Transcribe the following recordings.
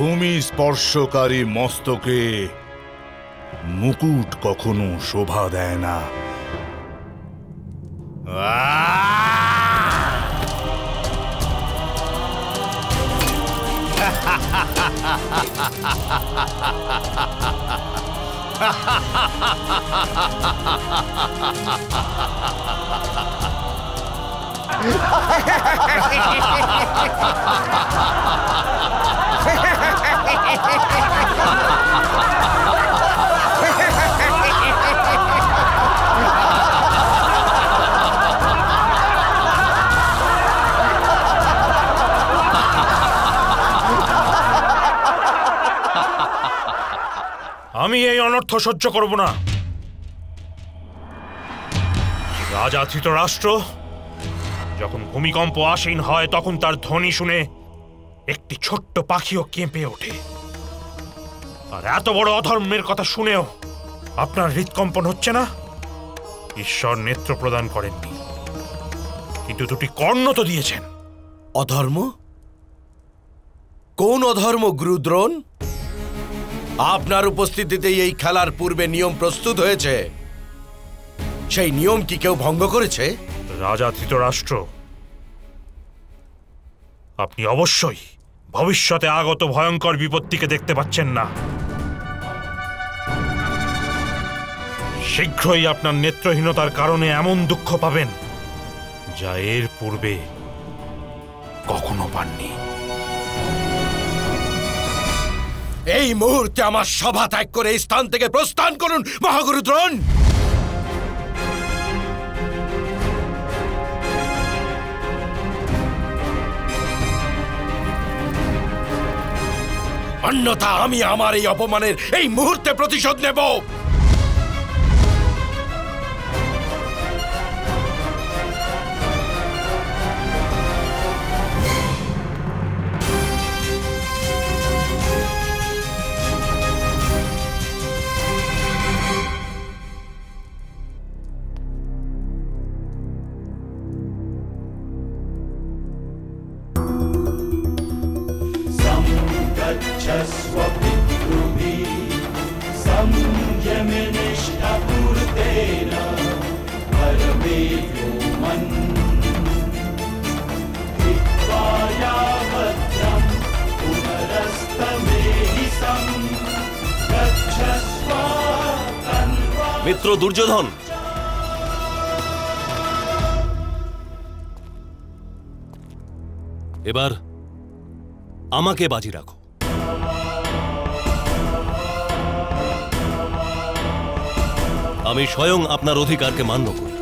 ভূমি স্পর্শকারী মস্তকে মুকুট কখনো শোভা দেয় না। আমি এই অনর্থ সহ্য করব না। রাজা ধৃতরাষ্ট্র যখন ভূমিকম্প আসীন হয় তখন তার ধ্বনি শুনে একটি ছোট্ট পাখিও কেঁপে ওঠে। আর এত বড় অধর্মের কথা শুনেও আপনার হৃদকম্পন হচ্ছে না? ঈশ্বর নেত্র প্রদান করেননি, কিন্তু দুটি কর্ণ তো দিয়েছেন। অধর্ম? কোন অধর্ম গুরুদ্রোণ? আপনার উপস্থিতিতেই এই খেলার পূর্বে নিয়ম প্রস্তুত হয়েছে। সেই নিয়ম কি কেউ ভঙ্গ করেছে? রাজা ধৃতরাষ্ট্র, আপনি অবশ্যই ভবিষ্যতে আগত ভয়ঙ্কর বিপত্তিকে দেখতে পাচ্ছেন না। শীঘ্রই আপনার নেত্রহীনতার কারণে এমন দুঃখ পাবেন যা এর পূর্বে কখনো পাননি। এই মুহূর্তে আমার সভা ত্যাগ করে এই স্থান থেকে প্রস্থান করুন মহাগুরু দ্রোণ। অন্যথা আমি আমার এই অপমানের এই মুহূর্তে প্রতিশোধ নেব। মিত্র দুর্যোধন, এবার আমাকে বাজি রাখো। আমি স্বয়ং আপনার অধিকারকে মান্য করি,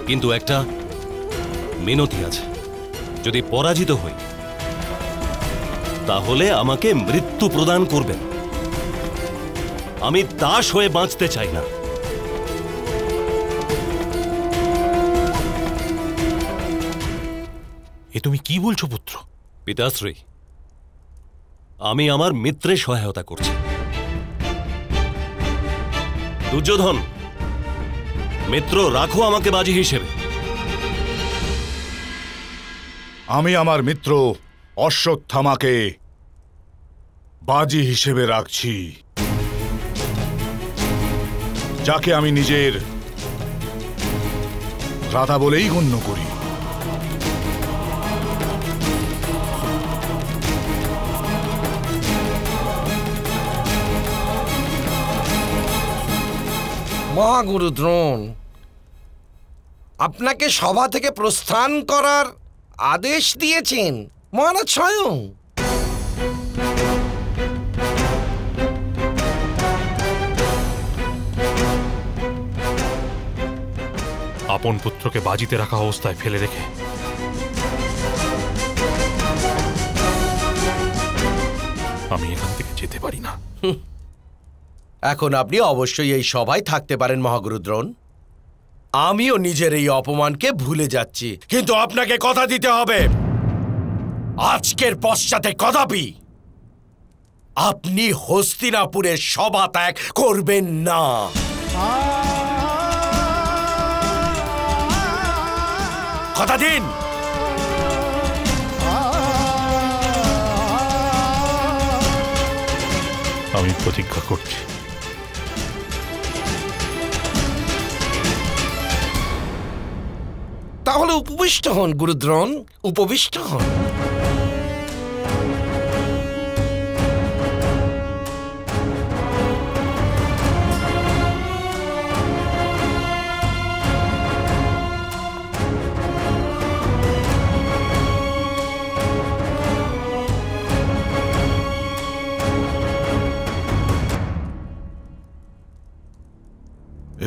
কিন্তু একটা মিনতি আছে। যদি পরাজিত হই তাহলে আমাকে মৃত্যু প্রদান করবেন। আমি দাস হয়ে বাঁচতে চাই না। এ তুমি কি বলছো পুত্র? পিতাশ্রী, আমি আমার মিত্রের সহায়তা করছি। দুর্যোধন, মিত্র রাখো আমাকে বাজি হিসেবে। আমি আমার মিত্র অশ্বত্থামাকে বাজি হিসেবে রাখছি, যাকে আমি নিজের ভ্রাতা বলেই গণ্য করি। মহাগুরু দ্রোণ, আপনাকে সভা থেকে প্রস্থান করার আদেশ দিয়েছেন মহারাজ স্বয়ং। আপন পুত্রকে বাজিতে রাখা অবস্থায় ফেলে রেখে আমি এখান থেকে যেতে পারি না। এখন আপনি অবশ্যই এই সভায় থাকতে পারেন মহাগুরু দ্রোণ। আমিও নিজের এই অপমানকে ভুলে যাচ্ছি, কিন্তু আপনাকে কথা দিতে হবে, আজকের পশ্চাতে কদাপি আপনি হস্তিনাপুরের সভা ত্যাগ করবেন না। কথা দিন। আমি প্রতিজ্ঞা করছি। তাহলে উপবিষ্ট হন গুরুদ্রোণ, উপবিষ্ট হন।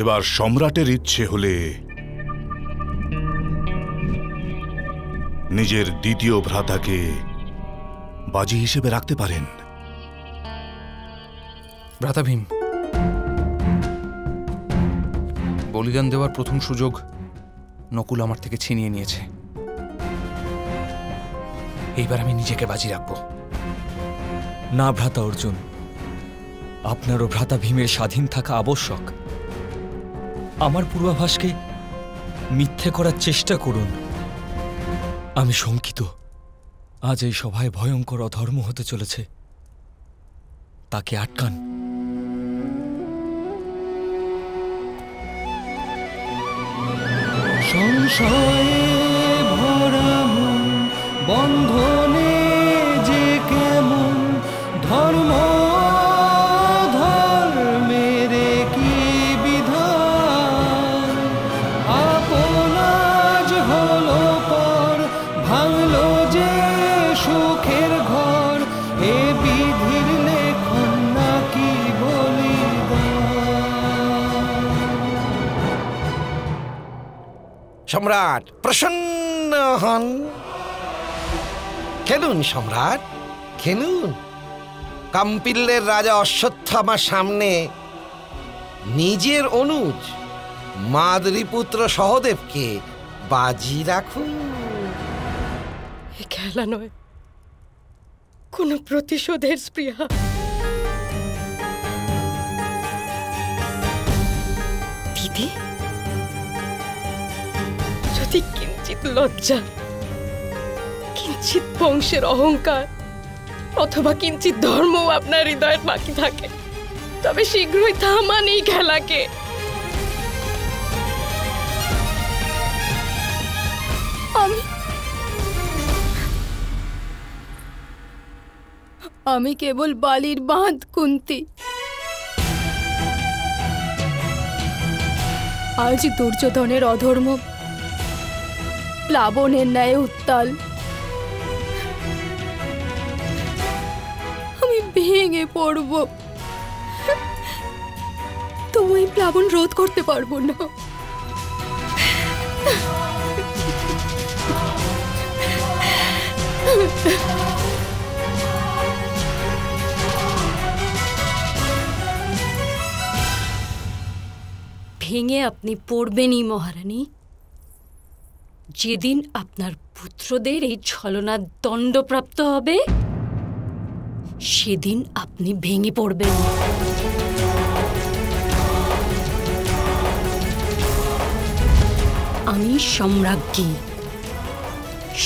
এবার সম্রাটের ইচ্ছে হলে নিজের দ্বিতীয় ভ্রাতাকে বাজি হিসেবে রাখতে পারেন। ভ্রাতা ভীম, বলিদান দেওয়ার প্রথম সুযোগ নকুল আমার থেকে ছিনিয়ে নিয়েছে। এইবার আমি নিজেকে বাজি রাখবো। না ভ্রাতা অর্জুন, আপনারও ভ্রাতা ভীমের স্বাধীন থাকা আবশ্যক। আমার পূর্বাভাসকে মিথ্যে করার চেষ্টা করুন। আমি শঙ্কিত আজ এই সভায় ভয়ঙ্কর অধর্ম হতে চলেছে, তাকে আটকান। সংশয়ে ভরা মন বন্ধনে যে কেমন ধর্ম ধর্মের কি বিধান, আপনাজ হলো পর ভাঙলো যে সুখের ঘর, এ বিধির লেখন নাকি বলিদান। সম্রাট প্রসন্ন হন। খেলুন সম্রাট, খেলুন। কাম্পিল্যের রাজা অশ্বত্থামার সামনে নিজের অনুজ মাদ্রীপুত্র সহদেবকে বাজি রাখুন। এ খেলা নয়, কোনো প্রতিশোধের স্পৃহা। দিদি, যদি কিঞ্চিত লজ্জা, কিঞ্চিত বংশের অহংকার অথবা কিঞ্চিত ধর্ম আপনার হৃদয়ের বাকি থাকে, তবে শীঘ্রই থামান এই খেলাকে। আমি কেবল বালির বাঁধ কুন্তি। আজ দুর্যোধনের অধর্ম প্লাবনের ন্যায় উত্তাল। আমি ভেঙে পড়ব, তবু এই প্লাবন রোধ করতে পারবো না। ভেঙে আপনি পড়বেনই মহারানী। যেদিন আপনার পুত্রদের এই ছলনার দণ্ডপ্রাপ্ত হবে, সেদিন আপনি ভেঙে পড়বেন। আমি সম্রাজ্ঞী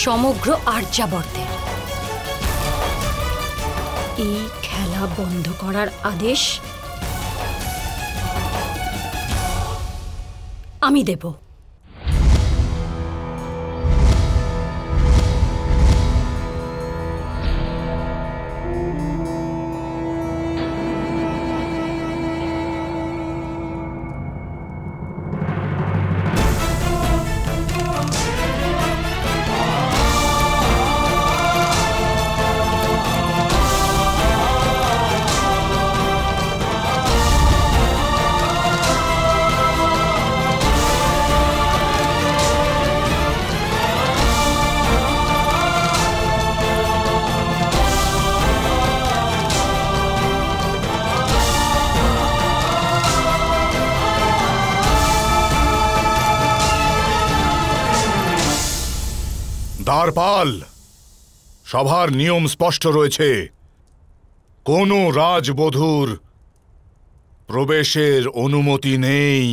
সমগ্র আর্যাবর্তের। এই খেলা বন্ধ করার আদেশ আমি দেব। দ্বারপাল, সভার নিয়ম স্পষ্ট রয়েছে, কোনো রাজবধূর প্রবেশের অনুমতি নেই।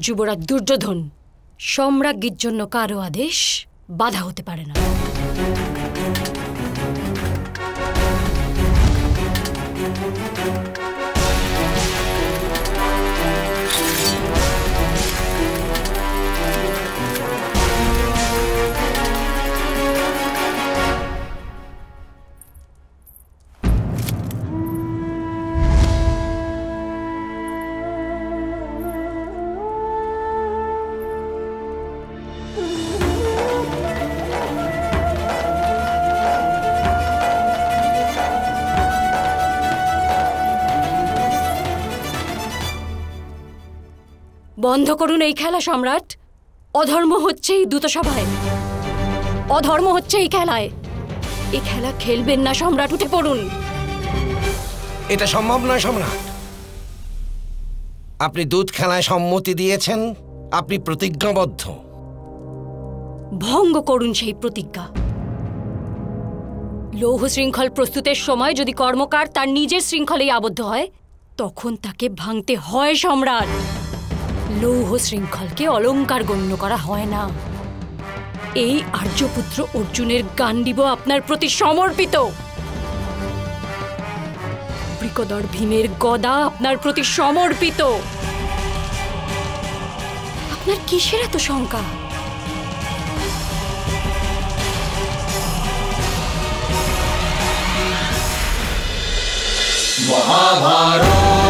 যুবরাজ দুর্যোধন, সম্রাজ্ঞীর জন্য কারো আদেশ বাধা হতে পারে না। বন্ধ করুন এই খেলা সম্রাট। অধর্ম হচ্ছে এই দূতসভায়, অধর্ম হচ্ছে এই খেলায়। এই খেলা খেলবেন না সম্রাট, উঠে পড়ুন। এটা সম্ভব নয় সম্রাট। আপনি দূত খেলায় সম্মতি দিয়েছেন, আপনি প্রতিজ্ঞাবদ্ধ। ভঙ্গ করুন সেই প্রতিজ্ঞা। লৌহ শৃঙ্খল প্রস্তুতের সময় যদি কর্মকার তার নিজের শৃঙ্খলেই আবদ্ধ হয়, তখন তাকে ভাঙতে হয় সম্রাট। লৌহ শৃঙ্খলকে অলংকার গণ্য করা হয় না। এই আর্যপুত্র অর্জুনের গান্ডীব আপনার প্রতি সমর্পিত। বৃকদর ভীমের গদা আপনার প্রতি সমর্পিত। আপনার কিসের এত শঙ্কা? মহাভারত